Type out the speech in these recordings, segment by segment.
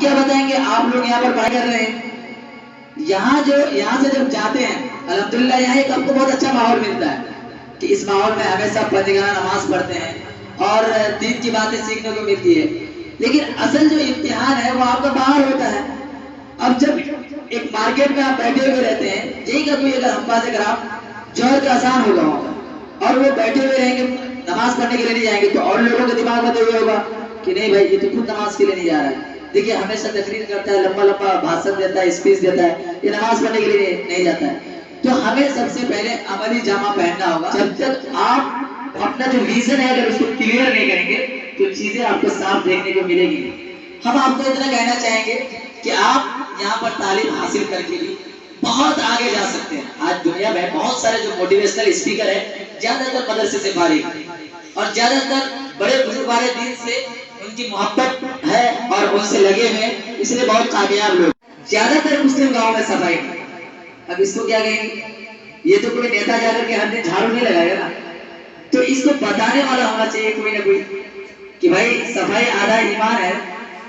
کیا بتائیں گے آپ لوگ یہاں پر پڑھائی کر رہے ہیں، یہاں سے جب جاتے ہیں الحمدللہ یہاں ایک آپ کو بہت اچھا ماحول ملتا ہے کہ اس ماحول میں ہمیشہ پنجگانہ نماز پڑھتے ہیں اور دین کی باتیں سیکھنے کو ملتی ہے. لیکن اصل جو امتحان ہے وہ آپ کا باہر ہوتا ہے. اب جب ایک مارکیٹ میں آپ بیٹھے ہوئے رہتے ہیں، یہی کا کوئی اگر حفاظ کرام جوہر کا آسان ہوگا اور وہ بیٹھے ہوئے رہیں گے نماز پڑھنے کے لیے نہیں جائیں گے تو اور لوگوں کا دماغ بدلے ہوئے ہوگا کہ نہیں بھائی یہ تو خود نماز کے لیے نہیں جا رہا ہے. دیکھیے ہمیشہ تقریر کرتا ہے، لمبا لمبا بھاشن دیتا ہے، اسپیچ دیتا ہے، یہ نماز پڑھنے کے لیے نہیں جاتا ہے. تو ہمیں سب سے پہلے عملی جامہ پہننا ہوگا. جب تک آپ اپنا جو ویژن ہے اگر اس کو کلیئر نہیں کریں گے تو چیزیں آپ کو صاف دیکھنے کو ملے گی. ہم آپ کو اتنا کہنا چاہیں گے کہ آپ یہاں پر تعلیم حاصل کر کے بھی بہت آگے جا سکتے ہیں. آج دنیا میں بہت سارے جو موٹیویشنل اسپیکر ہیں زیادہ تر مدرسے سے فارغ اور زیادہ تر بڑے بزرگ والے دین سے ان کی محبت ہے اور ان سے لگے ہوئے ہیں، اس لیے بہت کامیاب لوگ. زیادہ تر مسلم گاؤں میں صفائی. اب اس کو کیا کہیں گے؟ یہ تو کوئی نیتا جا کر کے ہر دن جھاڑو نہیں لگائے گا نا. تو اس کو بتانے والا ہونا چاہیے کوئی نہ کوئی کہ بھائی صفائی آدھا ایمان ہے،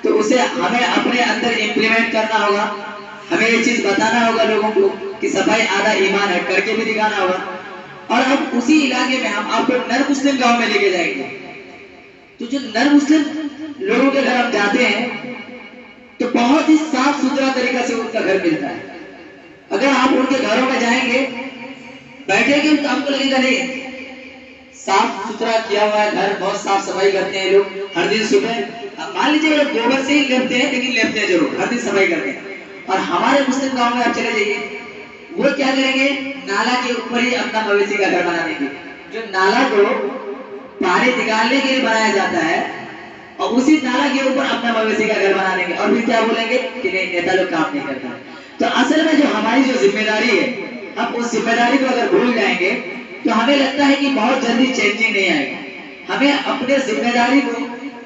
تو اسے ہمیں اپنے اندر امپلیمنٹ کرنا ہوگا. ہمیں یہ چیز بتانا ہوگا لوگوں کو کہ صفائی آدھا ایمان ہے، کر کے بھی دکھانا ہوگا. اور اب اسی علاقے میں ہم آپ کو نر مسلم گاؤں میں لے کے جائیں گے. تو جو نر مسلم لوگوں کے گھر ہم جاتے ہیں تو بہت ہی صاف ستھرا طریقہ سے ان کا گھر ملتا ہے. اگر آپ ان کے گھروں میں جائیں گے بیٹھیں گے تو آپ کو لگے گا نہیں صاف ستھرا کیا ہوا ہے گھر، بہت صاف صفائی کرتے ہیں لوگ. ہر دن صبح مان لیجیے وہ گوبر سے ہی لیپتے ہیں لیکن لیپتے ہیں ضرور، ہر دن صفائی کرتے ہیں. اور ہمارے مسلم گاؤں میں آپ چلے جائیے، وہ کیا کریں گے؟ نالا کے اوپر ہی اپنا مویشی کا گھر بنا دیں گے. جو نالا کو پانی نکالنے کے لیے بنایا جاتا ہے اور اسی نالا کے اوپر اپنا مویشی کا گھر بنا دیں گے. اور پھر کیا بولیں گے کہ نہیں نیتا لوگ کام نہیں کرتا. تو اصل میں جو ہماری جو ذمہ داری ہے، ہم اس ذمہ داری کو اگر بھول جائیں گے تو ہمیں لگتا ہے کہ بہت جلدی چینجنگ نہیں آئے گی. ہمیں اپنے ذمہ داری کو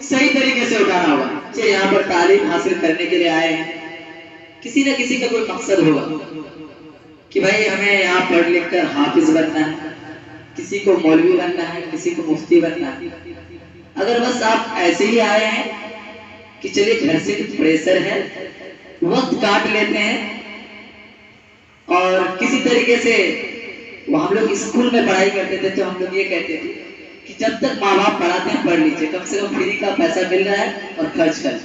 صحیح طریقے سے اٹھانا ہوگا. یہاں پر تعلیم حاصل کرنے کے لیے آئے ہیں، کسی نہ کسی کا کوئی مقصد ہوگا کہ بھائی ہمیں یہاں پڑھ لکھ کر حافظ بننا ہے، کسی کو مولوی بننا ہے، کسی کو مفتی بننا ہے. اگر بس آپ ایسے ہی آئے ہیں کہ چلیے گھر سے پریشر ہے، وقت کاٹ لیتے ہیں اور کسی طریقے سے وہ ہم لوگ اسکول میں پڑھائی کرتے تھے تو ہم لوگ یہ کہتے تھے کہ جب تک ماں باپ پڑھاتے ہیں پڑھ لیجیے، کم سے کم فری کا پیسہ مل رہا ہے اور خرچ کر.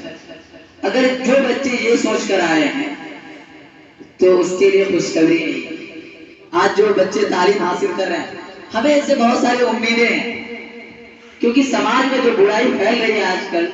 اگر جو بچے یہ سوچ کر آئے ہیں تو اس کے لیے خوشخبری نہیں. آج جو بچے تعلیم حاصل کر رہے ہیں ہمیں اس سے بہت ساری امیدیں ہیں، کیونکہ سماج میں جو برائی پھیل رہی ہے آج کل،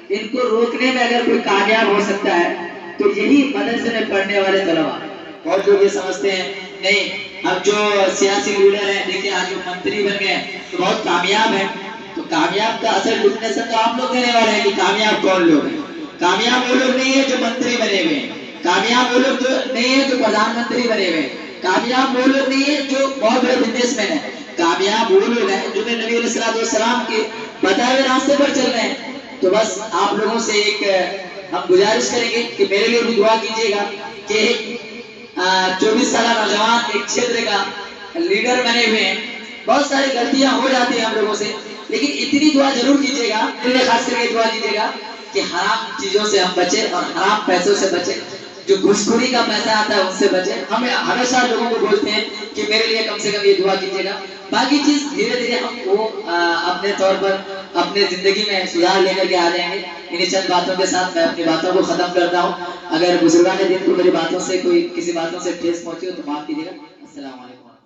ان کو روکنے میں اگر کوئی کامیاب ہو سکتا ہے تو یہی مدرسے میں پڑھنے والے طلبا. اور لوگ یہ سمجھتے ہیں نہیں اب جو سیاسی لیڈر ہیں دیکھیں آج وہ منتری بن گئے تو بہت کامیاب ہیں. تو کامیاب کا اصل ڈیفینیشن تو آپ لوگ دینے والے ہیں کہ کامیاب کون لوگ ہیں. کامیاب وہ لوگ نہیں ہے جو منتری بنے ہوئے ہیں، کامیاب وہ لوگ جو نہیں ہے جو پردھان منتری بنے ہوئے ہیں، کامیاب وہ لوگ نہیں ہے جو بہت بڑے بزنس مین ہیں. کامیاب وہ لوگ ہیں جو نبی علیہ السلام کے بتائے ہوئے راستے پر چل رہے ہیں. تو بس آپ لوگوں سے ایک ہم گزارش کریں گے کہ میرے لیے بھی دعا کیجیے گا کہ 24 سالہ نوجوان ایک چھیتر کا لیڈر بنے ہوئے ہیں. بہت ساری غلطیاں ہو جاتی ہیں ہم لوگوں سے، لیکن اتنی دعا ضرور کیجیے گا، خاص کر کے دعا کیجیے گا کہ حرام چیزوں سے ہم بچیں اور حرام پیسوں سے بچیں، جو گھسخوری کا پیسہ آتا ہے اس سے بچیں. ہم ہمیشہ لوگوں کو بولتے ہیں کہ میرے لیے کم سے کم یہ دعا کیجیے گا. باقی چیز دھیرے دھیرے ہم وہ اپنے طور پر اپنے زندگی میں سدھار لے کر کے آ جائیں گے. انہیں چند باتوں کے ساتھ میں اپنی باتوں کو ختم کرتا ہوں. اگر بزرگان دین کو میری باتوں سے کوئی کسی باتوں سے ٹھیس پہنچی ہو تو معاف کیجیے گا. السلام علیکم.